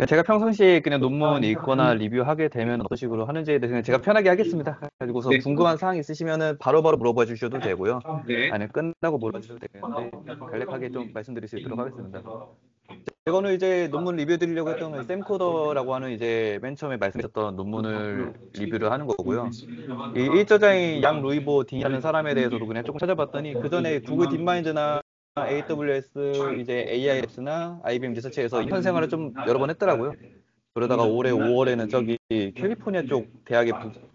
제가 평상시에 그냥 논문 읽거나 리뷰하게 되면 어떤 식으로 하는지에 대해서 그냥 제가 편하게 하겠습니다. 가지고서 네. 궁금한 사항 있으시면은 바로바로 물어봐 주셔도 되고요. 네. 아니면 끝나고 물어봐 주셔도 되는데 간략하게 좀 말씀드릴 수 있도록 하겠습니다. 제가 오늘 이제 논문 리뷰 드리려고 했던 건 샘코더라고 하는 이제 맨 처음에 말씀드렸던 논문을 리뷰를 하는 거고요. 이 1저자인 양 루이보 딩이라는 사람에 대해서도 그냥 조금 찾아봤더니 그 전에 구글 딥마인드나 AWS 이제 AIS나 IBM 리서치에서 인턴 생활을 좀 여러 번 했더라고요. 그러다가 올해 5월에는 저기 캘리포니아 쪽 대학의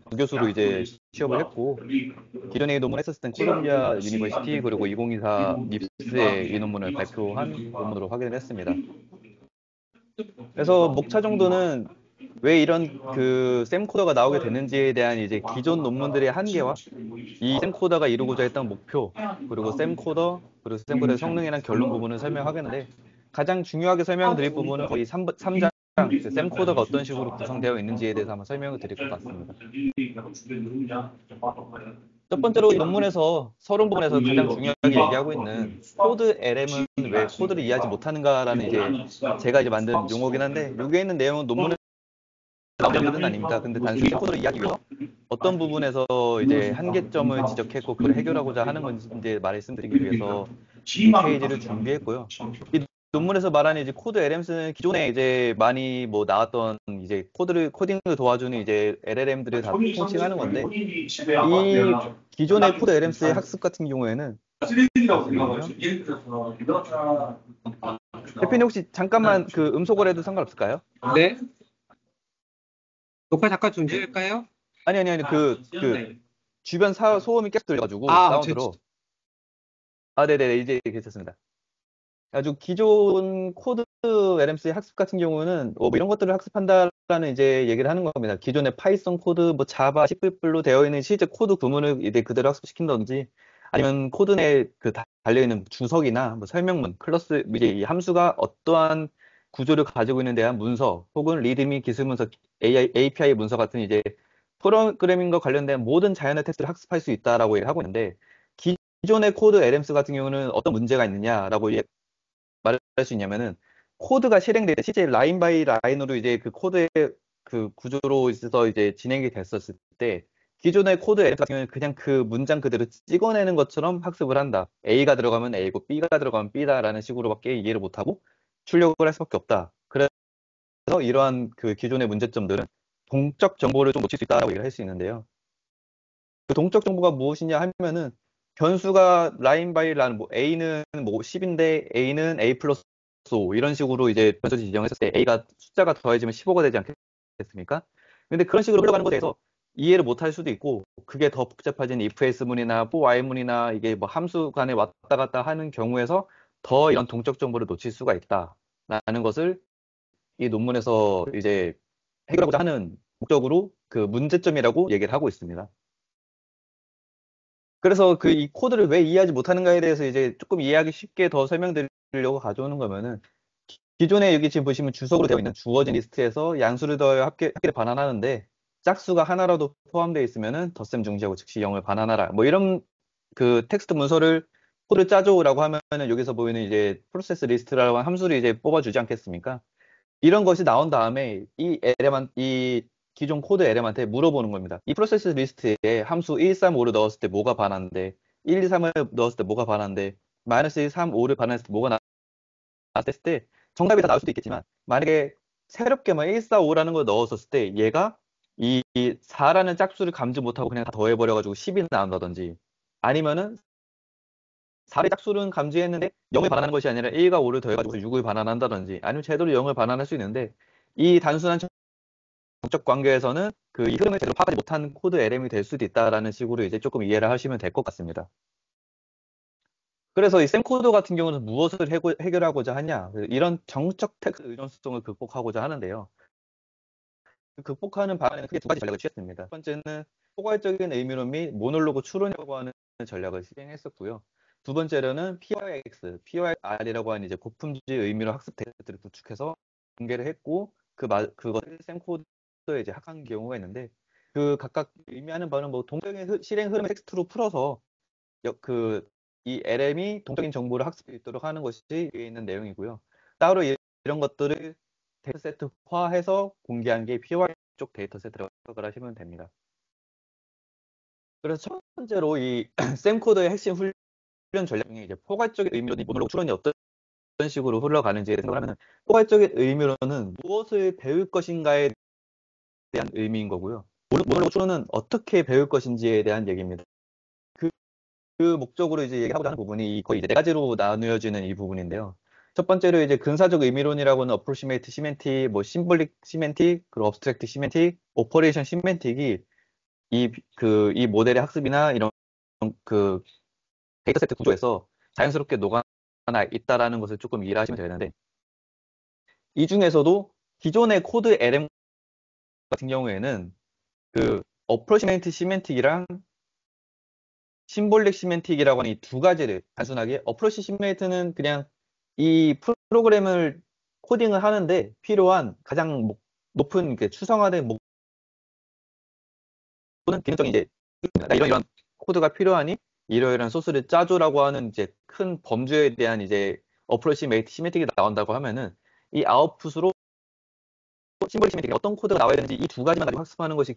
부교수로 이제 취업을 했고 기존에 이 논문 했었을 땐 콜롬비아 유니버시티 그리고 2024 닙스에 이 논문을 발표한 논문으로 확인을 했습니다. 그래서 목차 정도는 왜 이런 그 샘코더가 나오게 됐는지에 대한 이제 기존 논문들의 한계와 이 샘코더가 이루고자 했던 목표 그리고 샘코더의 성능이란 결론 부분을 설명하겠는데 가장 중요하게 설명드릴 부분은 거의 3장 샘코더가 어떤 식으로 구성되어 있는지에 대해서 한번 설명을 드릴 것 같습니다. 첫 번째로 이 논문에서 서론 부분에서 가장 중요하게 얘기하고 있는 코드 LM은 왜 코드를 이해하지 못하는가라는 이제 제가 이제 만든 용어긴 한데 여기에 있는 내용은 논문에 나온 내용은 아닙니다. 근데 단순히 코드를 이해하기 위해서 어떤 부분에서 이제 한계점을 지적했고 그걸 해결하고자 하는 건지 이제 말씀드리기 위해서 이 페이지를 준비했고요. 이 논문에서 말하는 이제 코드 LMS는 기존에 이제 많이 뭐 나왔던 이제 코딩을 도와주는 이제 LLM들을 다 통칭하는 건데 이 기존의 코드 LMS의 학습 같은 경우에는 잠시만요. 대표님 혹시 잠깐만 그 음소거를 해도 상관없을까요? 네. 녹화 잠깐 중지할까요? 아니 그 주변 소음이 계속 들려가지고 아, 사운드로. 아, 네네 이제 괜찮습니다. 아주 기존 코드 LMS의 학습 같은 경우는 뭐 이런 것들을 학습한다라는 이제 얘기를 하는 겁니다. 기존의 파이썬 코드, 뭐 자바, C++로 되어 있는 실제 코드 구문을 이제 그대로 학습시킨다든지 아니면 코드 내에 그 달려있는 주석이나 뭐 설명문, 클래스, 이제 이 함수가 어떠한 구조를 가지고 있는 대한 문서 혹은 리드미 기술 문서, API 문서 같은 이제 프로그래밍과 관련된 모든 자연의 테스트를 학습할 수 있다라고 얘기를 하고 있는데 기존의 코드 LMS 같은 경우는 어떤 문제가 있느냐라고 말할 수 있냐면은 코드가 실행될 때 실제 라인 바이 라인으로 이제 그 코드의 그 구조로 있어서 이제 진행이 됐었을 때 기존의 코드 LMS 같은 경우는 그냥 그 문장 그대로 찍어내는 것처럼 학습을 한다. A가 들어가면 A고 B가 들어가면 B다라는 식으로밖에 이해를 못하고 출력을 할 수밖에 없다. 그래서 이러한 그 기존의 문제점들은 동적 정보를 좀 놓칠 수 있다라고 얘기를 할 수 있는데요. 그 동적 정보가 무엇이냐 하면은 변수가 라인 바이 라인 뭐 A는 뭐 10인데 A는 A 플러스 5 이런 식으로 이제 변수 지정했을 때 A가 숫자가 더해지면 15가 되지 않겠습니까? 근데 그런 식으로 흘러가는 것에 대해서 이해를 못할 수도 있고 그게 더 복잡해진 if else문이나 for while문이나 이게 뭐 함수 간에 왔다 갔다 하는 경우에서 더 이런 동적 정보를 놓칠 수가 있다라는 것을 이 논문에서 이제 해결하고자 하는 목적으로 그 문제점이라고 얘기를 하고 있습니다. 그래서 그 이 코드를 왜 이해하지 못하는가에 대해서 이제 조금 이해하기 쉽게 더 설명드리려고 가져오는 거면은 기존에 여기 지금 보시면 주석으로 되어 있는 주어진 리스트에서 양수를 더하여 합계를 반환하는데 짝수가 하나라도 포함되어 있으면은 덧셈 중지하고 즉시 0을 반환하라. 뭐 이런 그 텍스트 문서를 코드를 짜줘라고 하면은 여기서 보이는 이제 프로세스 리스트라고 하는 함수를 이제 뽑아주지 않겠습니까? 이런 것이 나온 다음에 이 기존 코드 LM한테 물어보는 겁니다. 이 프로세스 리스트에 함수 1, 3, 5를 넣었을 때 뭐가 반하는데 1, 2, 3을 넣었을 때 뭐가 반하는데 마이너스 1, 3, 5를 반했을 때 뭐가 나왔을 때 정답이 다 나올 수도 있겠지만 만약에 새롭게만 1, 4, 5라는 걸 넣었을 때 얘가 이 4라는 짝수를 감지 못하고 그냥 다 더해버려가지고 10이 나온다든지 아니면은 4의 짝수는 감지했는데 0을 반환하는 것이 아니라 1과 5를 더해가지고 6을 반환한다든지 아니면 제대로 0을 반환할 수 있는데 이 단순한 정적 관계에서는 그 이 흐름을 제대로 파악하지 못한 코드 LM이 될 수도 있다라는 식으로 이제 조금 이해를 하시면 될 것 같습니다. 그래서 이 샘코드 같은 경우는 무엇을 해결하고자 하냐? 이런 정적 텍스트 의존성을 극복하고자 하는데요. 극복하는 방안에는 크게 두 가지 전략을 취했습니다. 첫 번째는 포괄적인 의미론 및 모놀로그 추론이라고 하는 전략을 시행했었고요. 두 번째로는 PYX, PYR이라고 하는 이제 고품질 의미로 학습 데이터를 구축해서 공개를 했고 그것을 샘코드에 이제 합한 경우가 있는데 그 각각 의미하는 바는 뭐 동적인 실행 흐름을 텍스트로 풀어서 그 이 LM이 동적인 정보를 학습할 수 있도록 하는 것이 위에 있는 내용이고요. 따로 이런 것들을 데이터 세트화해서 공개한 게 PY 쪽 데이터 세트라고 생각을 하시면 됩니다. 그래서 첫 번째로 이 샘 코드의 핵심 훈련 전략 중에 이제 포괄적인 의미로는 모노로그 추론이 어떤 식으로 흘러가는지에 생각을 하면 포괄적인 의미로는 무엇을 배울 것인가에 대한 의미인 거고요. 모노로그 추론은 어떻게 배울 것인지에 대한 얘기입니다. 그 목적으로 이제 얘기하고자 하는 부분이 거의 이제 네 가지로 나누어지는 이 부분인데요. 첫 번째로 이제 근사적 의미론이라고는 어프로시메이트 시멘틱, 뭐 심볼릭 시멘틱, 그리고 업스트랙트 시멘틱, 오퍼레이션 시멘틱이 이 모델의 학습이나 이런 그 데이터 세트 구조에서 자연스럽게 녹아나 있다라는 것을 조금 이해하시면 되는데, 이 중에서도 기존의 코드 LM 같은 경우에는 그 어프로시메이트 시멘틱이랑 심볼릭 시멘틱이라고 하는 이 두 가지를 단순하게 어프로시 시멘틱은 그냥 이 프로그램을 코딩을 하는데 필요한 가장 높은 그 추상화된 목표는 기능적인 이제 이런 코드가 필요하니 이러이러한 소스를 짜줘라고 하는 이제 큰 범주에 대한 이제 어프로시메이트 시멘틱이 나온다고 하면은 이 아웃풋으로 심볼릭 시멘틱이 어떤 코드가 나와야 되는지 이 두 가지만 가지고 학습하는 것이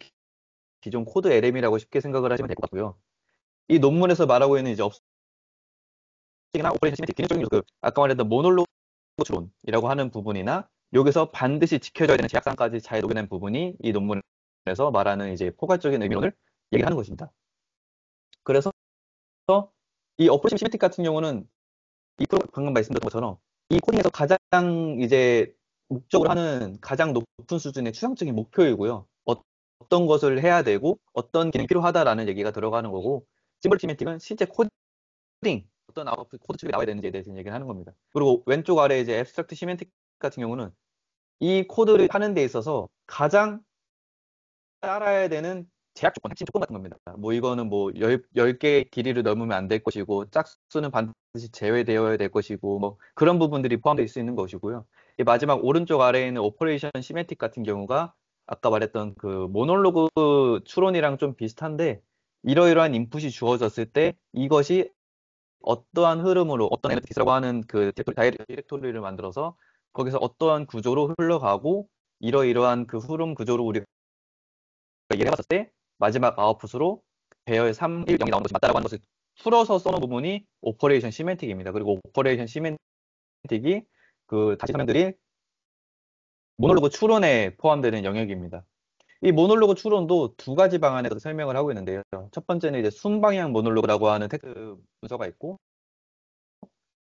기존 코드 LM이라고 쉽게 생각을 하시면 될 것 같고요. 이 논문에서 말하고 있는 이제 나 오퍼레이션 시멘틱 기능적인 요소, 아까 말했던 모놀로그 추론이라고 하는 부분이나 여기서 반드시 지켜져야 되는 제약사항까지 잘 녹여낸 부분이 이 논문에서 말하는 이제 포괄적인 의미론을 얘기하는 것입니다. 그래서 이 어프로시 시멘틱 같은 경우는 방금 말씀드렸던 것처럼 이 코딩에서 가장 이제 목적으로 하는 가장 높은 수준의 추상적인 목표이고요. 어떤 것을 해야 되고 어떤 기능이 필요하다라는 얘기가 들어가는 거고, 심볼 시멘틱은 실제 코딩 어떤 아웃풋 코드 출력이 나와야 되는지에 대해서 얘기를 하는 겁니다. 그리고 왼쪽 아래 이제 앱스트랙트 시멘틱 같은 경우는 이 코드를 하는 데 있어서 가장 따라야 되는 제약 조건, 핵심 조건 같은 겁니다. 뭐 이거는 뭐 10개의 길이를 넘으면 안 될 것이고 짝수는 반드시 제외되어야 될 것이고 뭐 그런 부분들이 포함되어 있을 수 있는 것이고요. 이 마지막 오른쪽 아래에 있는 오퍼레이션 시멘틱 같은 경우가 아까 말했던 그 모놀로그 추론이랑 좀 비슷한데, 이러이러한 인풋이 주어졌을 때 이것이 어떠한 흐름으로 어떤 애널리틱스라고 하는 그 디렉토리를 만들어서 거기서 어떠한 구조로 흘러가고 이러이러한 그 흐름 구조로 우리가 이해해봤을 때 마지막 아웃풋으로 배열 3, 1, 0이 나오는 것이 맞다라고 하는 것을 풀어서 써놓은 부분이 오퍼레이션 시멘틱입니다. 그리고 오퍼레이션 시멘틱이 그 다시 설명드린 모놀로그 추론에 포함되는 영역입니다. 이 모놀로그 추론도 두 가지 방안에서 설명을 하고 있는데요. 첫 번째는 이제 순방향 모놀로그라고 하는 텍스트 문서가 있고,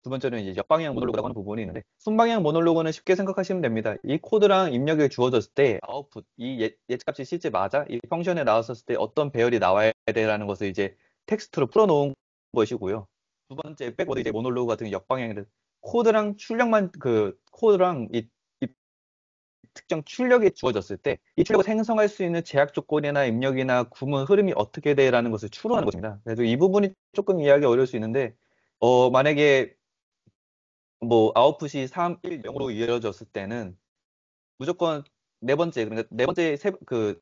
두 번째는 이제 역방향 모놀로그라고 하는 부분이 있는데, 순방향 모놀로그는 쉽게 생각하시면 됩니다. 이 코드랑 입력이 주어졌을 때 아웃풋, 이 예측값이 실제 맞아? 이 펑션에 나왔었을 때 어떤 배열이 나와야 돼라는 것을 이제 텍스트로 풀어놓은 것이고요. 두 번째 백워드 이제 모놀로그 같은 역방향인데, 코드랑 이 특정 출력이 주어졌을 때 이 출력을 생성할 수 있는 제약 조건이나 입력이나 구문 흐름이 어떻게 돼라는 것을 추론하는 것입니다. 그래서 이 부분이 조금 이해하기 어려울 수 있는데, 만약에 뭐 아웃풋이 3, 1, 0으로 이어졌을 때는 무조건 네 번째, 그러니까 네 번째 그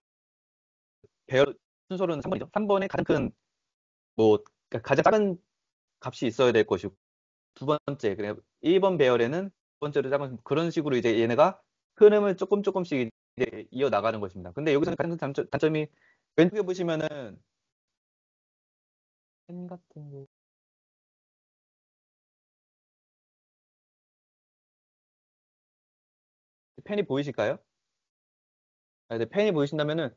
배열 순서로는 3번이죠. 3번에 가장 큰 뭐 그러니까 가장 작은 값이 있어야 될 것이고, 두 번째, 그래 1번 배열에는 두 번째로 작은, 그런 식으로 이제 얘네가 흐름을 조금씩 이제 이어 나가는 것입니다. 근데 여기서 가장 큰 단점이 왼쪽에 보시면은 펜 같은 거, 펜이 보이실까요? 네, 펜이 보이신다면은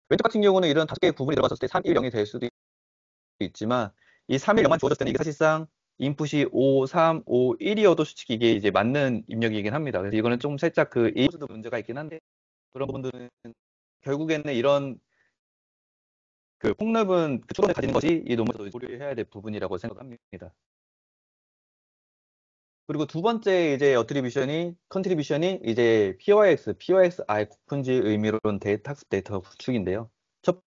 왼쪽 같은 경우는 이런 다섯 개의 구분이 들어갔을 때 3, 1, 0이 될 수도 있지만, 이 3, 1, 0만 주어졌을 때는 이게 사실상 인풋이 5, 3, 5, 1이어도 솔직히 이게 이제 맞는 입력이긴 합니다. 그래서 이거는 좀 살짝 그 인풋도 문제가 있긴 한데, 그런 부분들은 결국에는 이런 그 폭넓은 그 추론을 가지는 것이 이 논문에서 고려해야 될 부분이라고 생각합니다. 그리고 두 번째 이제 컨트리뷰션이 이제 PYXI 고픈지 의미론 데이터 학습 데이터 구축인데요. 첫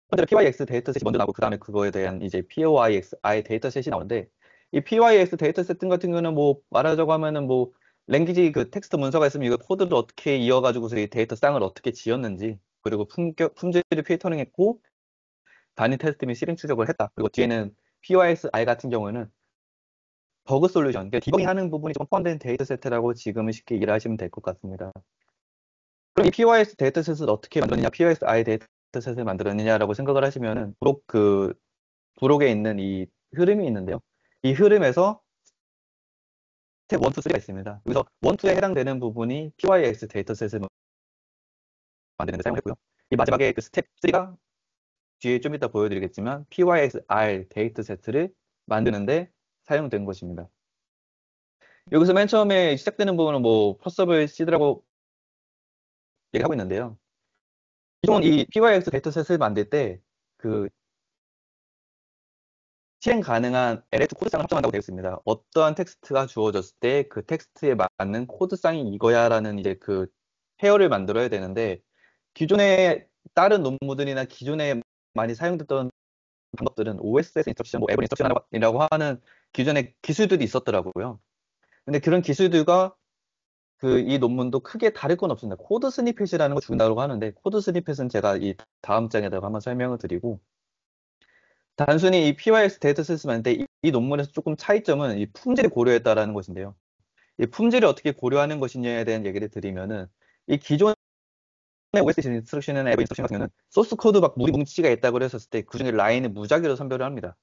번째로 PYX 데이터셋이 먼저 나오고 그 다음에 그거에 대한 이제 POIXI 데이터셋이 나오는데, 이 PYX 데이터셋 같은 경우는 뭐 말하자고 하면은 뭐 랭귀지 그 텍스트 문서가 있으면 이거 코드를 어떻게 이어가지고서 이 데이터 쌍을 어떻게 지었는지, 그리고 품질을 필터링했고 단위 테스트 및 실행 추적을 했다. 그리고 뒤에는 PYXI 같은 경우는 버그 솔루션, 그러니까 디버깅 하는 부분이 좀 포함된 데이터 세트라고 지금은 쉽게 이해하시면 될 것 같습니다. 그럼 이 PYS 데이터셋을 어떻게 만들었냐, PYSI 데이터셋을 만들었느냐라고 생각을 하시면은, 부록에 있는 이 흐름이 있는데요. 이 흐름에서 스텝 1, 2, 3가 있습니다. 여기서 1, 2에 해당되는 부분이 PYS 데이터셋을 만드는 데 사용했고요. 이 마지막에 그 스텝 3가 뒤에 좀 이따 보여드리겠지만 PYSR 데이터셋을 만드는데 사용된 것입니다. 여기서 맨 처음에 시작되는 부분은 뭐 퍼서블 시드라고 얘기하고 있는데요. 기존 이 PYX 데이터셋을 만들 때 그 실행 가능한 LS 코드쌍을 합성한다고 되어 있습니다. 어떠한 텍스트가 주어졌을 때 그 텍스트에 맞는 코드쌍이 이거야라는 이제 그 페어를 만들어야 되는데, 기존의 다른 논문들이나 기존에 많이 사용됐던 방법들은 OSS 인스트럭션, 뭐 앱 인스트럭션이라고 하는 기존의 기술들이 있었더라고요. 근데 그런 기술들과 이 논문도 크게 다를 건 없습니다. 코드 스니펫이라는 걸 준다고 하는데, 코드 스니펫은 제가 이 다음 장에다가 한번 설명을 드리고, 단순히 이 PYS 데이터셋을 만들 때 이 논문에서 조금 차이점은 이 품질을 고려했다라는 것인데요. 이 품질을 어떻게 고려하는 것이냐에 대한 얘기를 드리면은, 이 기존의 OSS 인스트럭션이나 앱 인스트럭션 같은 경우는 소스 코드 막 뭉치가 있다고 했었을 때 그 중에 라인을 무작위로 선별을 합니다.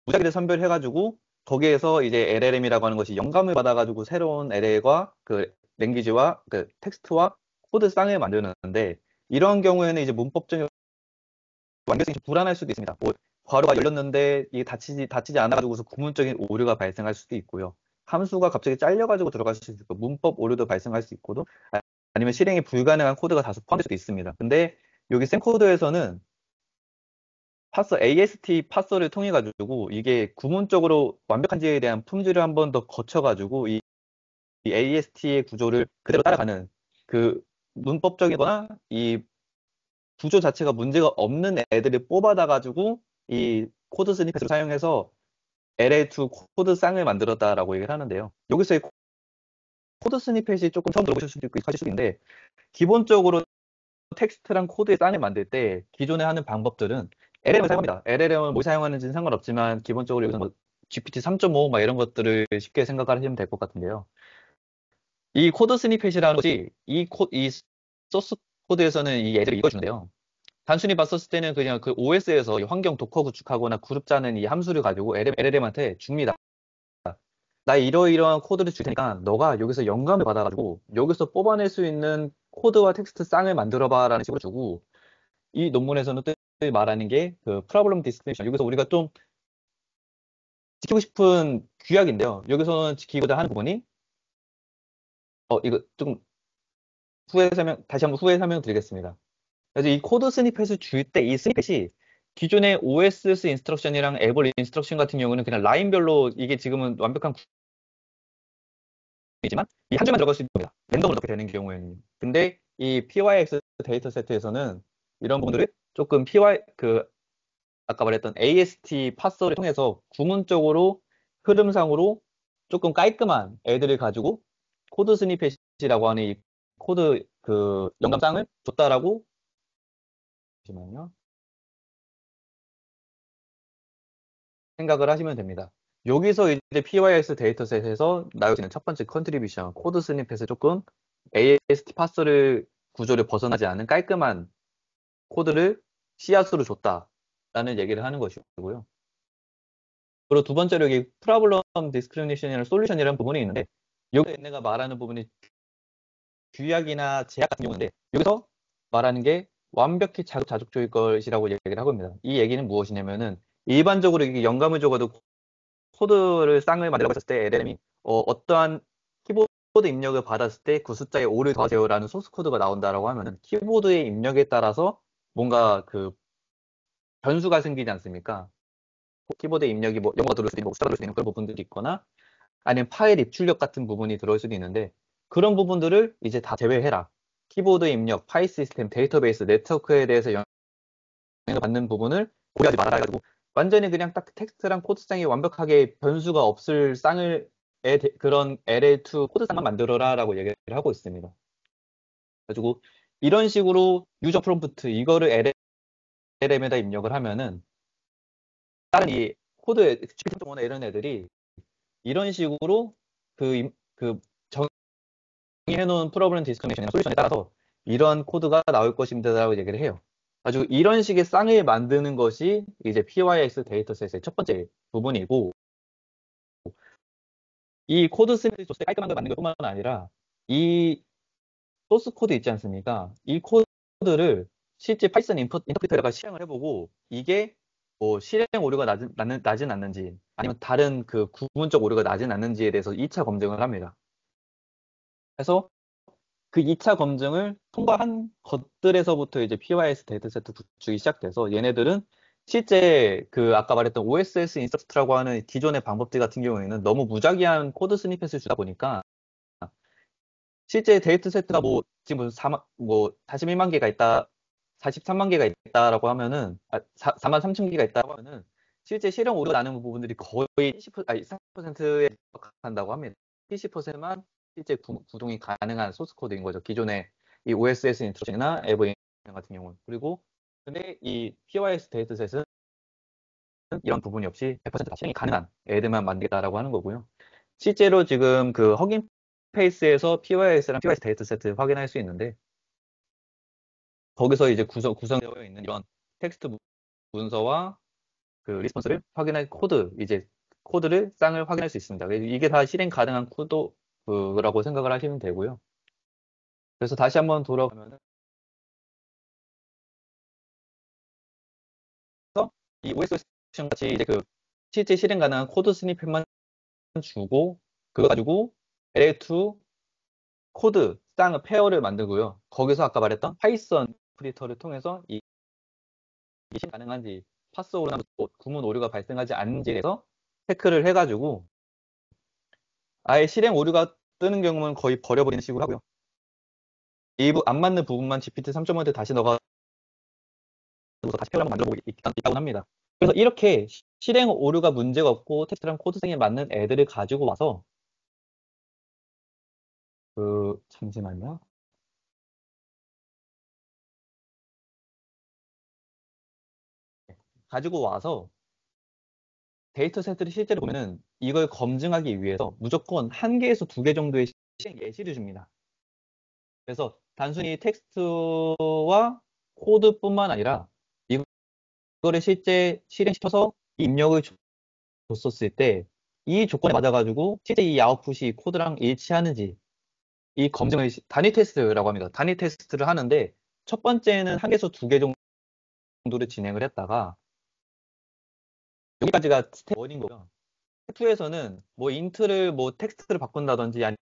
무작위로 선별해가지고 거기에서 이제 LLM이라고 하는 것이 영감을 받아가지고 새로운 LL과 그 랭귀지와 그 텍스트와 코드 쌍을 만드는데, 이런 경우에는 이제 문법적인 완결성이 좀 불안할 수도 있습니다. 뭐 괄호가 열렸는데 이게 닫히지 않아가지고서 구문적인 오류가 발생할 수도 있고요. 함수가 갑자기 잘려가지고 들어갈 수도 있고, 문법 오류도 발생할 수 있고도, 아니면 실행이 불가능한 코드가 다소 포함될 수도 있습니다. 근데 여기 샘 코드에서는 파서 AST 파서를 통해 가지고 이게 구문적으로 완벽한지에 대한 품질을 한 번 더 거쳐 가지고 이 AST의 구조를 그대로 따라가는, 그 문법적이거나 이 구조 자체가 문제가 없는 애들을 뽑아다 가지고 이 코드 스니펫을 사용해서 LL2 코드 쌍을 만들었다라고 얘기를 하는데요. 여기서의 코드 스니펫이 조금 처음 들어보실 수도 있고 하실 수도 있는데, 기본적으로 텍스트랑 코드의 쌍을 만들 때 기존에 하는 방법들은 LLM을 사용합니다. LLM을 뭐 사용하는지는 상관없지만 기본적으로 여기서 뭐 GPT 3.5 막 이런 것들을 쉽게 생각하시면 될 것 같은데요. 이 코드 스니펫이라는 것이 이 소스 코드에서는 이 애들을 읽어주는데요. 단순히 봤었을 때는 그냥 그 OS에서 환경 도커 구축하거나 그룹 짜는 이 함수를 가지고 LLM한테 줍니다. 나 이러이러한 코드를 줄 테니까 너가 여기서 영감을 받아가지고 여기서 뽑아낼 수 있는 코드와 텍스트 쌍을 만들어봐라는 식으로 주고, 이 논문에서는 또 말하는 게 그 프로블럼 디스크리션, 여기서 우리가 좀 지키고 싶은 규약인데요. 여기서는 지키고자 하는 부분이 이거 좀 다시 한번 후에 설명 드리겠습니다. 그래서 이 코드 스니펫을 줄 때 이 스니펫이 기존의 OSS 인스트럭션이랑 앱을 인스트럭션 같은 경우는 그냥 라인별로 이게 지금은 완벽한 이지만 이 한 줄만 들어갈 수 있습니다. 랜덤으로 넣게 되는 경우에는. 근데 이 PYX 데이터 세트에서는 이런 부분들을 조금 아까 말했던 AST 파서를 통해서 구문적으로 흐름상으로 조금 깔끔한 애들을 가지고 코드 스니펫이라고 하는 이 코드 그 영감쌍을 줬다라고, 잠시만요, 생각을 하시면 됩니다. 여기서 이제 PYS 데이터셋에서 나올 수 있는 첫 번째 컨트리뷰션, 코드 스니펫을 조금 AST 파서를 구조를 벗어나지 않은 깔끔한 코드를 씨앗으로 줬다라는 얘기를 하는 것이고요. 그리고 두 번째로 여기 프로블럼 디스크리미네이션이라는 솔루션이라는 부분이 있는데, 여기 얘네가 말하는 부분이 규약이나 제약 같은 경우인데, 여기서 말하는 게 완벽히 자급자족적일 것이라고 얘기를 하고 있습니다. 이 얘기는 무엇이냐면은, 일반적으로 이게 영감을 줘가지고 코드를 쌍을 만들라고 했을 때 LLM이 어떠한 키보드 입력을 받았을 때 그 숫자에 5를 더하세요라는 소스 코드가 나온다라고 하면은 키보드의 입력에 따라서 뭔가 그 변수가 생기지 않습니까? 키보드 입력이 뭐 영어가 들어올 수도 있고 숫자가 들어올 수도 있는 그런 부분들이 있거나, 아니면 파일 입출력 같은 부분이 들어올 수도 있는데, 그런 부분들을 이제 다 제외해라. 키보드 입력, 파일 시스템, 데이터베이스, 네트워크에 대해서 영향을 받는 부분을 고려하지 말아라 해가지고 완전히 그냥 딱 텍스트랑 코드쌍이 완벽하게 변수가 없을 그런 LL2 코드쌍만 만들어라라고 얘기를 하고 있습니다. 그래가지고 이런 식으로 유저 프롬프트 이거를 LLM에다 입력을 하면은 다른 이 코드 GPT 3.5나 이런 애들이 이런 식으로 그 정의해놓은 프로블럼 디스크리미네이션이나 솔루션에 따라서 이런 코드가 나올 것입니다라고 얘기를 해요. 아주 이런 식의 쌍을 만드는 것이 이제 PYX 데이터셋의 첫 번째 부분이고, 이 코드 스니펫 소스 깔끔한 걸 만드는 것뿐만 아니라 이 소스 코드 있지 않습니까? 이 코드를 실제 파이썬 인터프리터에다가 실행을 해보고 이게 뭐 실행 오류가 나진 않는지 아니면 다른 그 구문적 오류가 나진 않는지에 대해서 2차 검증을 합니다. 그래서 그 2차 검증을 통과한 것들에서부터 이제 PYS 데이터세트 구축이 시작돼서 얘네들은 실제 그 아까 말했던 OSS 인서트라고 하는 기존의 방법들 같은 경우에는 너무 무작위한 코드 스니펫을 주다 보니까 실제 데이터 세트가 뭐 지금 무슨 4만 뭐 41만 개가 있다, 43만 개가 있다라고 하면은 4만 3천 개가 있다고 하면은 실제 실행 오류가 나는 부분들이 거의 20% 아니 30%에 한다고 합니다. 70%만 실제 구동이 가능한 소스 코드인 거죠. 기존의 이 OSS 인트로이나 에버 같은 경우는. 그리고 근데 이 PYS 데이터셋은 이런 부분이 없이 100%다 실행이 가능한 애들만 만들겠다라고 하는 거고요. 실제로 지금 그 허깅 페이스에서 PYS랑 PYS 데이터 세트 확인할 수 있는데 거기서 이제 구성되어 있는 이런 텍스트 문서와 그 리스폰스를 확인할 이제 코드를 쌍을 확인할 수 있습니다. 이게 다 실행 가능한 코드라고 생각을 하시면 되고요. 그래서 다시 한번 돌아가면은 이 OS 같이 이제 그 실제 실행 가능한 코드 스니펫만 주고 그거 가지고 LA2 코드 쌍의 페어를 만들고요. 거기서 아까 말했던 파이썬 프리터를 통해서 이 실행 가능한지 파스오류나 구문 오류가 발생하지 않는지에 서 체크를 해가지고 아예 실행 오류가 뜨는 경우는 거의 버려버리는 식으로 하고요. 일부 안 맞는 부분만 GPT 3.5에 다시 넣어서 다시 페어를 한번 만들어 보고 있다고 합니다. 그래서 이렇게 실행 오류가 문제가 없고 텍스트랑 코드성에 맞는 애들을 가지고 와서 잠시만요. 가지고 와서 데이터 세트를 실제로 보면은 이걸 검증하기 위해서 무조건 1개에서 2개 정도의 실행 예시를 줍니다. 그래서 단순히 텍스트와 코드뿐만 아니라 이거를 실제 실행시켜서 입력을 줬었을 때 이 조건에 맞아가지고 실제 이 아웃풋이 코드랑 일치하는지 이 검증을 단위 테스트라고 합니다. 단위 테스트를 하는데 첫 번째는 1개에서 2개 정도를 진행을 했다가 여기까지가 스텝 1인 거고요. 스텝 2에서는 뭐 인트를 뭐 텍스트를 바꾼다든지 아니면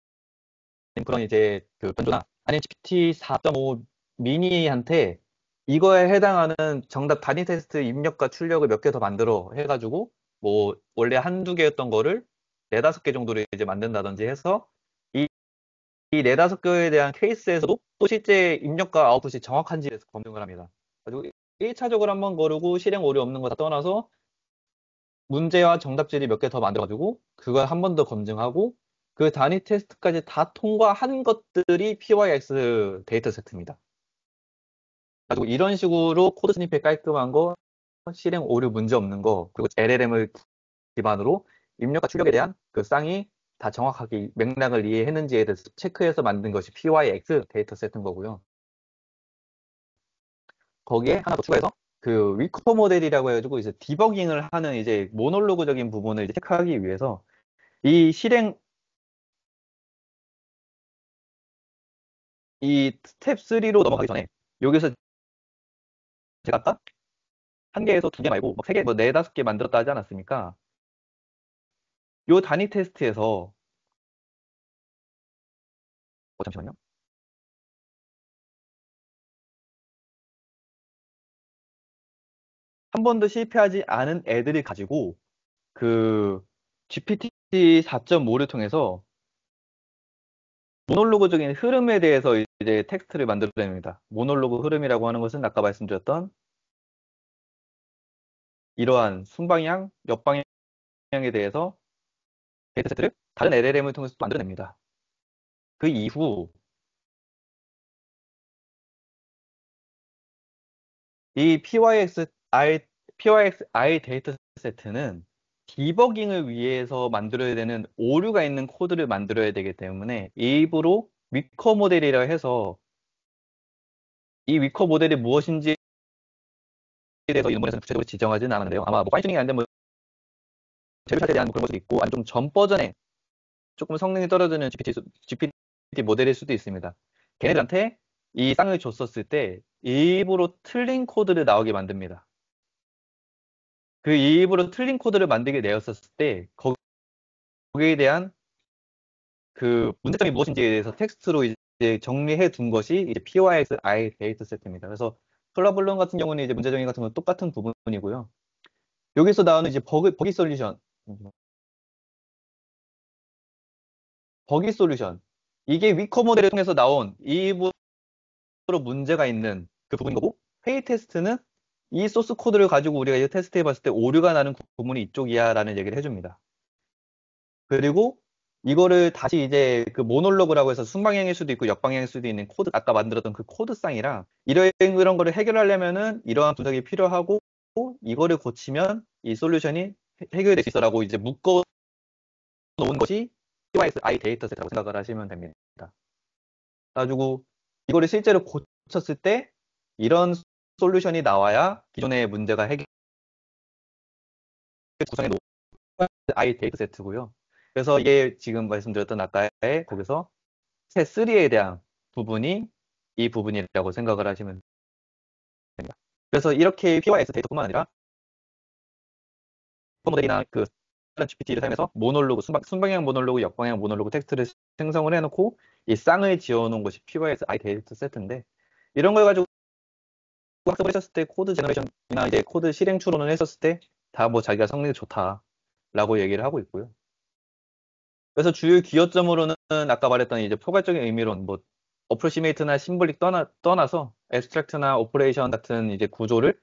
그런 이제 그 변조나 아니면 GPT 4.5 미니한테 이거에 해당하는 정답 단위 테스트 입력과 출력을 몇 개 더 만들어 해가지고 뭐 원래 한두 개였던 거를 네다섯 개 정도를 이제 만든다든지 해서 이 네다섯 개에 대한 케이스에서도 또 실제 입력과 아웃풋이 정확한지에 서 검증을 합니다. 그리고 1차적으로 한번 거르고 실행 오류 없는 거 다 떠나서 문제와 정답지를 몇 개 더 만들어가지고 그걸 한 번 더 검증하고 그 단위 테스트까지 다 통과한 것들이 PYX 데이터 세트입니다. 그리고 이런 식으로 코드 스니펫 깔끔한 거, 실행 오류 문제 없는 거, 그리고 LLM을 기반으로 입력과 출력에 대한 그 쌍이 다 정확하게 맥락을 이해했는지에 대해서 체크해서 만든 것이 PYX 데이터 세트인 거고요. 거기에 하나 더 추가해서 그 위커 모델이라고 해가지고 이제 디버깅을 하는 이제 모놀로그적인 부분을 이제 체크하기 위해서 이 이 스텝 3로 넘어가기 전에 여기서 제가 아까 1개에서 2개 말고 막 3개, 뭐 4, 5개 만들었다 하지 않았습니까? 요 단위 테스트에서 잠시만요. 한 번도 실패하지 않은 애들을 가지고 그 GPT 4.5를 통해서 모놀로그적인 흐름에 대해서 이제 텍스트를 만들어냅니다. 모놀로그 흐름이라고 하는 것은 아까 말씀드렸던 이러한 순방향, 역방향에 대해서 데이터세트를 다른 LLM을 통해서 만들어냅니다. 그 이후 이 PYXI 데이터 세트는 디버깅을 위해서 만들어야 되는 오류가 있는 코드를 만들어야 되기 때문에 일부러 위커 모델이라 해서 이 위커 모델이 무엇인지에 대해서 이 논문에서는 구체적으로 지정하지는 않았는데요. 아마 뭐 파이튜닝이 안 된 제로샷에 대한 그런 것도 있고, 아니면 좀 전 버전에 조금 성능이 떨어지는 GPT 모델일 수도 있습니다. 걔네들한테 이 쌍을 줬었을 때 일부러 틀린 코드를 나오게 만듭니다. 그 일부러 틀린 코드를 만들게 내었었을 때 거기에 대한 그 문제점이 무엇인지에 대해서 텍스트로 이제 정리해 둔 것이 이제 PYXI 데이터 세트입니다. 그래서 콜라블론 같은 경우는 이제 문제 정의 같은 건 똑같은 부분이고요. 여기서 나오는 이제 버기 솔루션, 버기 솔루션. 이게 위커 모델을 통해서 나온 일부러 문제가 있는 그 부분인 거고, 페이 테스트는 이 소스 코드를 가지고 우리가 이제 테스트 해봤을 때 오류가 나는 부분이 이쪽이야 라는 얘기를 해줍니다. 그리고 이거를 다시 이제 그 모놀로그라고 해서 순방향일 수도 있고 역방향일 수도 있는 코드, 아까 만들었던 그 코드쌍이랑 이런 거를 해결하려면은 이러한 분석이 필요하고, 이거를 고치면 이 솔루션이 해결될 수 있어라고 이제 묶어 놓은 것이 PYSI 데이터 셋이라고 생각을 하시면 됩니다. 그래가지고 이거를 실제로 고쳤을 때 이런 솔루션이 나와야 기존의 문제가 해결 구성해 놓은 I 데이터 세트고요. 그래서 이게 지금 말씀드렸던 아까의 거기서 세3에 대한 부분이 이 부분이라고 생각을 하시면 됩니다. 그래서 이렇게 PYX 데이터뿐만 아니라 모델이나 그 GPT를 사용해서 모놀로그, 순방향 모놀로그, 역방향 모놀로그 텍스트를 생성을 해놓고 이 쌍을 지어놓은 것이 PYX I 데이터 세트인데, 이런 걸 가지고 학습을 했었을 때 코드 제너레이션이나 이제 코드 실행 추론을 했었을 때 다 뭐 자기가 성능이 좋다라고 얘기를 하고 있고요. 그래서 주요 기여점으로는 아까 말했던 이제 포괄적인 의미론, 뭐 어프로시메이트나 심볼릭 떠나서 애스트랙트나 오퍼레이션 같은 이제 구조를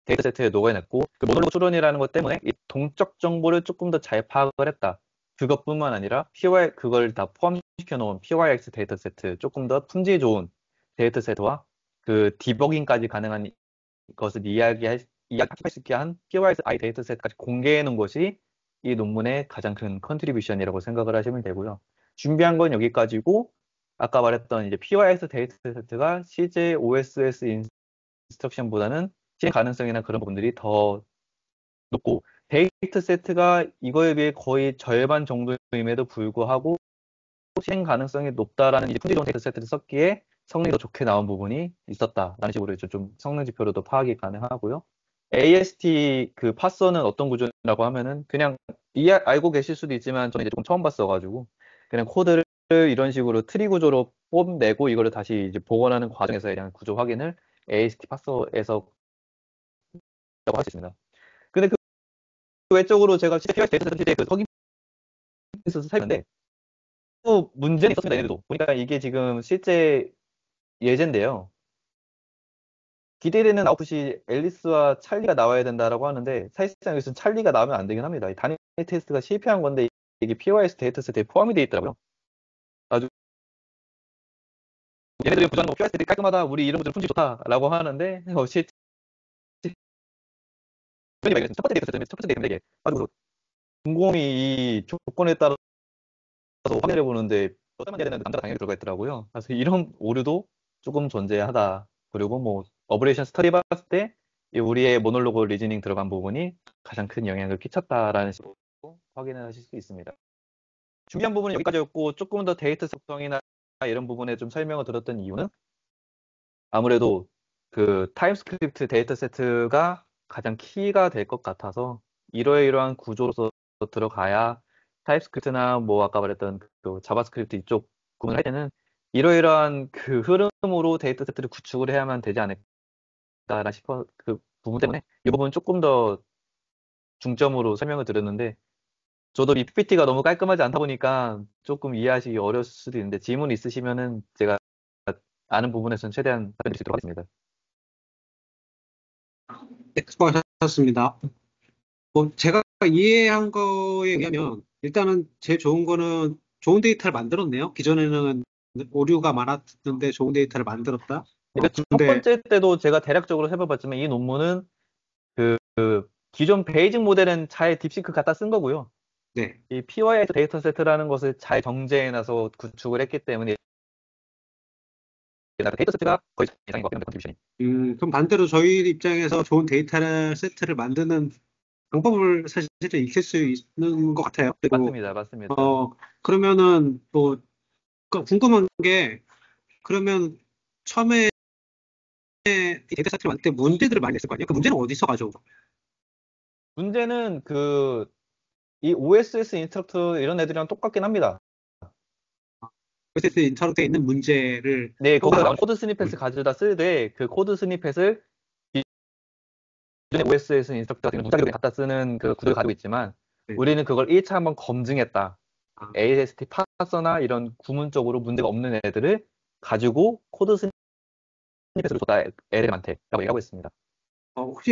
데이터 세트에 녹여냈고, 그 모놀로그 추론이라는 것 때문에 이 동적 정보를 조금 더 잘 파악을 했다. 그것뿐만 아니라 그걸 다 포함시켜 놓은 PYX 데이터 세트, 조금 더 품질 좋은 데이터 세트와 그 디버깅까지 가능한 것을 이야기할 수 있게 한 PYX 데이터 세트까지 공개해 놓은 것이 이 논문의 가장 큰 컨트리뷰션이라고 생각을 하시면 되고요. 준비한 건 여기까지고, 아까 말했던 이제 PYX 데이터 세트가 CJ OSS 인스트럭션보다는 실행 가능성이나 그런 부분들이 더 높고, 데이터 세트가 이거에 비해 거의 절반 정도임에도 불구하고 실행 가능성이 높다라는 이제 품질 좋은 데이터 세트를 썼기에 성능이 더 좋게 나온 부분이 있었다라는 식으로 이제 좀 성능 지표로도 파악이 가능하고요. AST 그 파서는 어떤 구조라고 하면은 그냥 알고 계실 수도 있지만 저는 이제 조금 처음 봤어가지고 그냥 코드를 이런 식으로 트리 구조로 뽐내고 이거를 다시 이제 복원하는 과정에서에 대한 구조 확인을 AST 파서에서 할 수 있습니다. 근데 그 외적으로 제가 실제 POS 데이터 세트 그 확인해서 사용했는데 또 문제는 있었습니다. 얘네들도 보니까 이게 지금 실제 예제인데요. 기대되는 아웃풋이 앨리스와 찰리가 나와야 된다라고 하는데 사실상 여기서 찰리가 나오면 안 되긴 합니다. 단위 테스트가 실패한 건데 이게 POS 데이터 세트에 포함이 되어 있더라고요. 아주 얘네들이 부정하는 거 POS 데이터 깔끔하다, 우리 이런 것들 품질 좋다라고 하는데 실제 첫 번째 데이터 이게 아주 곰곰이 이 조건에 따라서 확인해 보는데 어떤 얘네는 남자가 당연히 들어가 있더라고요. 그래서 이런 오류도 조금 존재하다. 그리고 뭐 어브레이션 스터디 봤을 때 우리의 모놀로그 리즈닝 들어간 부분이 가장 큰 영향을 끼쳤다라는 식으로 확인을 하실 수 있습니다. 준비한 부분은 여기까지였고, 조금 더 데이터 속성이나 이런 부분에 좀 설명을 드렸던 이유는 아무래도 그 타입스크립트 데이터 세트가 가장 키가 될 것 같아서 이러이러한 구조로서 들어가야 타입스크립트나 뭐 아까 말했던 그 자바스크립트 이쪽 구분을 할 때는 이러이러한 그 흐름으로 데이터 세트를 구축을 해야만 되지 않을까라 싶어 그 부분 때문에 이 부분 조금 더 중점으로 설명을 드렸는데, 저도 이 PPT가 너무 깔끔하지 않다 보니까 조금 이해하시기 어려울 수도 있는데 질문 있으시면은 제가 아는 부분에서는 최대한 답변 드리도록 하겠습니다. 네, 수고하셨습니다. 뭐 제가 이해한 거에 의하면 일단은 제일 좋은 거는 좋은 데이터를 만들었네요. 기존에는 오류가 많았는데 좋은 데이터를 만들었다. 그러니까 첫 근데 번째 때도 제가 대략적으로 해봐봤지만 이 논문은 그 기존 베이직 모델은 잘 딥시크 갖다 쓴 거고요. 네. 이 PYS 데이터 세트라는 것을 잘 정제해놔서 구축을 했기 때문에 데이터 세트가 거의 이상인 것 같아요. 컨트리뷰션이. 그럼 반대로 저희 입장에서 좋은 데이터 세트를 만드는 방법을 사실 익힐 수 있는 것 같아요. 그리고, 맞습니다. 맞습니다. 그러면은 뭐, 궁금한 게, 그러면 처음에 이 데이터 세트를 만들 때 문제들을 많이 냈을 거 아니에요? 그 문제는 어디서 가져온 거예요? 문제는 이 OSS 인스트럭터 이런 애들이랑 똑같긴 합니다. OSS 인터랙트에 있는 문제를 네, 또 거기서 하나, 나온 코드 스니펫을 가져다 쓰되 그 코드 스니펫을 기존의 OSS 인스트럭터 같은 경우는 동작으로 갖다 쓰는 그 구조를 가지고 있지만 네. 우리는 그걸 1차 한번 검증했다. 아, AST 파서나 이런 구문적으로 문제가 없는 애들을 가지고 코드 스니펫으로 줬다 LLM한테라고 얘기하고 있습니다. 혹시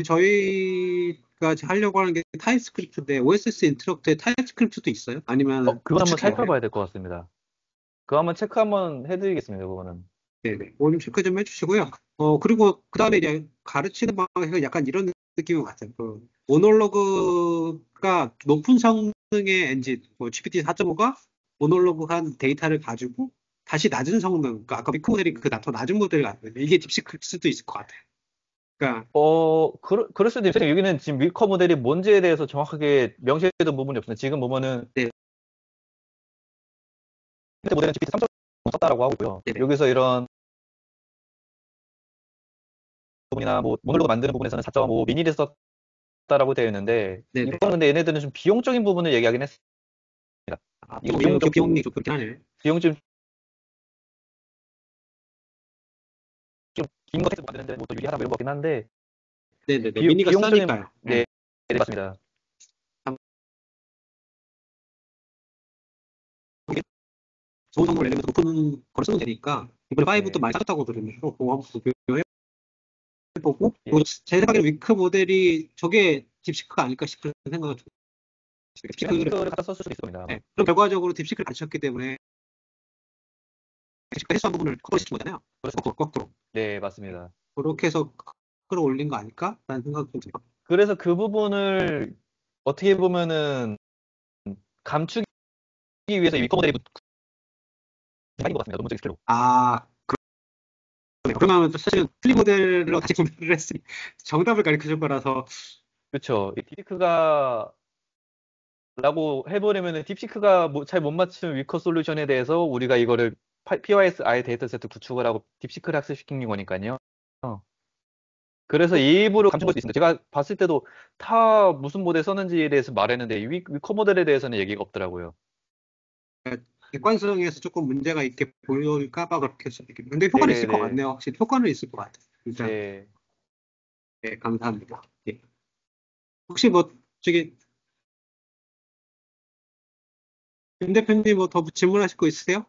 저희가 하려고 하는 게 타입스크립트인데, OSS 인터랙트에 타입스크립트도 있어요? 아니면 그건 한번 구축해야 돼요? 살펴봐야 될 것 같습니다. 그거 한번 체크 한번 해드리겠습니다. 그거는. 네네. 오늘 체크 좀 해주시고요. 그리고 그 다음에 이제 가르치는 방식은 약간 이런 느낌인 것 같아요. 모놀로그가 높은 성능의 엔진, GPT 4.5가 모놀로그한 데이터를 가지고 다시 낮은 성능, 그러니까 아까 비크 모델이 더 낮은 모델을 갖는 이게 딥시크일 수도 있을 것 같아요. 그러니까, 그럴 수도 있어요. 여기는 지금 밀커 모델이 뭔지에 대해서 정확하게 명시해둔 부분이 없습니다. 지금 보면은 네, 모델은 GPT 3.5 썼다라고 하고요. 네네. 여기서 이런 부분이나 뭐 모듈로그 만드는 부분에서는 4.5 미니를 썼다라고 되어 있는데 네네. 이거는 근데 얘네들은 좀 비용적인 부분을 얘기하긴 했습니다. 이거 비용이 좀 그렇긴 하네. 비용 좀긴 거 만드는데 뭐또 유리하다고 이런 거긴 한데 네네네. 미니가 비용적인 싸니까요. 네, 네. 네 맞습니다. 좋은 성능을 내려면 높은 걸 쓰면 되니까 이번에 5도 네, 많이 싸졌다고 들었는데 그거 한번 비교해보고 예. 제 생각에는 위크 모델이 저게 딥시크가 아닐까 싶은 생각을 좀 딥시크를 딥시크를 갖다 썼을 수도 있습니다. 아마. 네. 그럼 결과적으로 딥시크를 가르쳤기 때문에 딥시크가 해소한 부분을 커버시킨 거잖아요. 거꾸로 네, 맞습니다. 그렇게 해서 끌어올린 거 아닐까? 라는 생각이 좀 들어요. 그래서 그 부분을 어떻게 보면은 감추기 위해서 이 위커 모델이 생긴 것 같습니다. 논문적 스킬로. 아, 그러네요. 그러면 사실은 틀린 모델로 다시 구매를 했으니 정답을 가르쳐줄 거라서 그렇죠. 이 딥시크가 라고 해버리면 딥시크가 잘 못 맞춘 위커 솔루션에 대해서 우리가 이거를 PYSI 데이터 세트 구축을 하고 딥시크를 학습시킨 거니까요. 그래서 일부러 감춘 걸 수 있습니다. 제가 봤을 때도 타 무슨 모델 썼는지에 대해서 말했는데 이 위커 모델에 대해서는 얘기가 없더라고요. 객관성에서 조금 문제가 있게 보일까 봐 그렇게 했었겠네요. 근데 효과는 있을 것 네네네. 같네요. 확실히 효과는 있을 것 같아요. 진짜. 네. 네, 감사합니다. 예. 혹시 뭐 저기 김 대표님 뭐 더 질문하실 거 있으세요?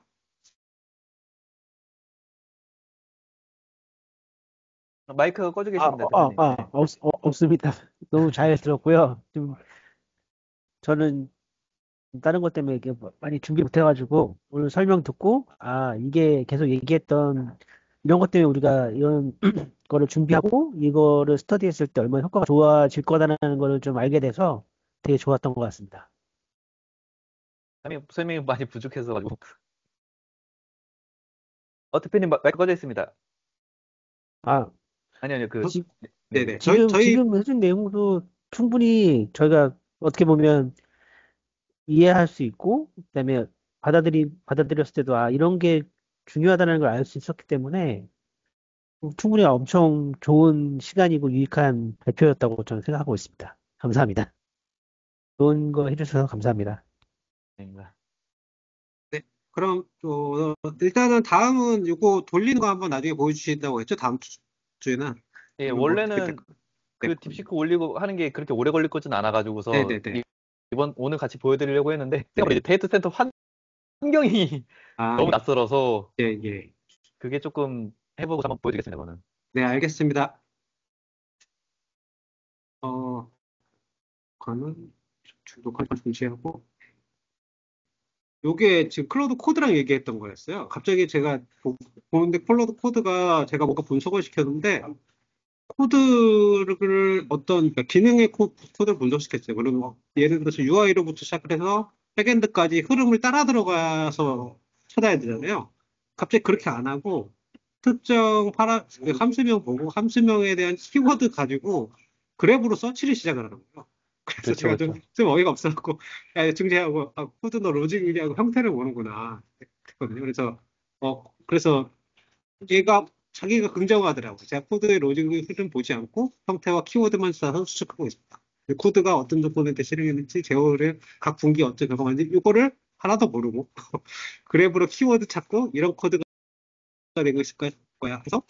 마이크가 꺼져 계십니다, 대표님. 네. 없습니다. 너무 잘 들었고요. 좀 저는 다른 것 때문에 이렇게 많이 준비 못 해가지고 오늘 설명 듣고 이게 계속 얘기했던 이런 것 때문에 우리가 이런 거를 준비하고 이거를 스터디했을 때 얼마나 효과가 좋아질 거다라는 거를 좀 알게 돼서 되게 좋았던 것 같습니다. 설명이 많이 부족해서 가지고. 대표님 마이크 꺼져 있습니다. 아, 아니요, 저- 지, 네. 네네. 저희 지금 해준 내용도 충분히 저희가 어떻게 보면 이해할 수 있고, 그다음에 받아들였을 때도 이런 게 중요하다는 걸 알 수 있었기 때문에 충분히 엄청 좋은 시간이고 유익한 발표였다고 저는 생각하고 있습니다. 감사합니다. 좋은 거 해주셔서 감사합니다. 아닙니다. 네. 그럼 일단은 다음은 이거 돌리는 거 한번 나중에 보여주신다고 했죠? 다음 주에는 예, 아니면 뭐 어떻게 원래는 될까요? 네. 그 딥시크 올리고 하는 게 그렇게 오래 걸릴 거진 않아가지고서 네네네. 오늘 같이 보여드리려고 했는데 생각보다 네네. 이제 데이터 센터 환경이 아, 너무 낯설어서 예, 예. 그게 조금 해보고 한번 보여드리겠습니다, 저는. 네, 알겠습니다. 그러면 녹화 중지하고 요게 지금 클로드 코드랑 얘기했던 거였어요. 갑자기 제가 보는데 클로드 코드가 제가 뭔가 분석을 시켰는데 코드를 그러니까 기능의 코드를 분석시켰어요. 그러면 예를 들어서 UI로부터 시작을 해서 백엔드까지 흐름을 따라 들어가서 찾아야 되잖아요. 갑자기 그렇게 안 하고 특정 함수명 보고 함수명에 대한 키워드 가지고 그래프로 서치를 시작을 하는 거예요. 그래서 그쵸, 제가 그쵸. 좀 어이가 없어갖고 야, 중재하고 코드 너 로직이냐고 형태를 보는구나 했거든요. 그래서 얘가 자기가 긍정하더라고요. 제가 코드의 로직을 흐름 보지 않고 형태와 키워드만 써서 추측하고 있습니다. 코드가 어떤 조건에 대 실행했는지, 제어를 각 분기 어떻게 적용하는지 이거를 하나도 모르고 그래프로 키워드 찾고 이런 코드가 되고 있을 거야. 그래서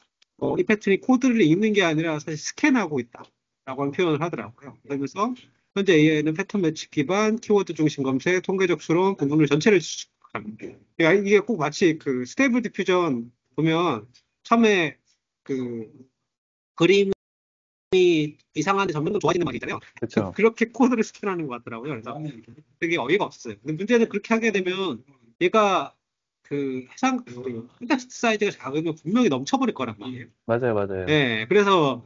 이 패턴이 코드를 읽는 게 아니라 사실 스캔하고 있다라고 하는 표현을 하더라고요. 그러면서 현재 AI는 패턴 매치 기반, 키워드 중심 검색, 통계적 수론 부분을 전체를 추측합니다. 그러니까 이게 꼭 마치 그 스테이블 디퓨전 보면 처음에 그 그림이 이상한데 점점 더 좋아지는 말이 있잖아요. 그쵸. 그렇게 코드를 스캔하는 것 같더라고요. 그래서 되게 어이가 없었어요. 근데 문제는 그렇게 하게 되면 얘가 텍스트 사이즈가 작으면 분명히 넘쳐버릴 거란 말이에요. 맞아요, 맞아요. 네, 그래서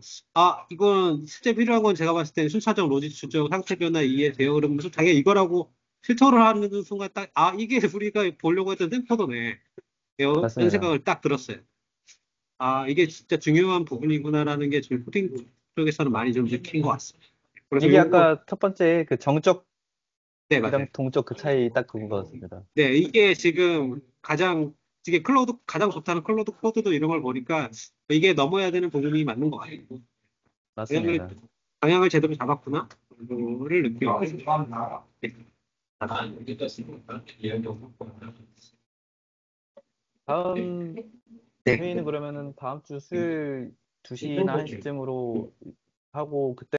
이건 실제 필요한 건 제가 봤을 때는 순차적 로직 추적, 상태 변화, 이해, 대응 흐름, 무슨 당연히 이거라고 필터를 하는 순간 딱 이게 우리가 보려고 했던 템포더네. 이런 맞습니다. 생각을 딱 들었어요. 이게 진짜 중요한 부분이구나라는 게 저희 코딩 쪽에서는 많이 좀 느낀 것 같습니다. 그래서 이게 요거, 아까 첫 번째 그 정적이랑 네, 맞아요. 동적 그 차이 딱 그건 것 같습니다. 네, 이게 지금 이게 가장 좋다는 클로드 코드도 이런 걸 보니까 이게 넘어야 되는 부분이 맞는 것 같아요. 방향을, 맞습니다. 방향을 제대로 잡았구나. 그거를 느끼고. 네. 다음 네. 회의는 그러면은 다음 주 수요일 2시나 1시쯤으로 하고 그때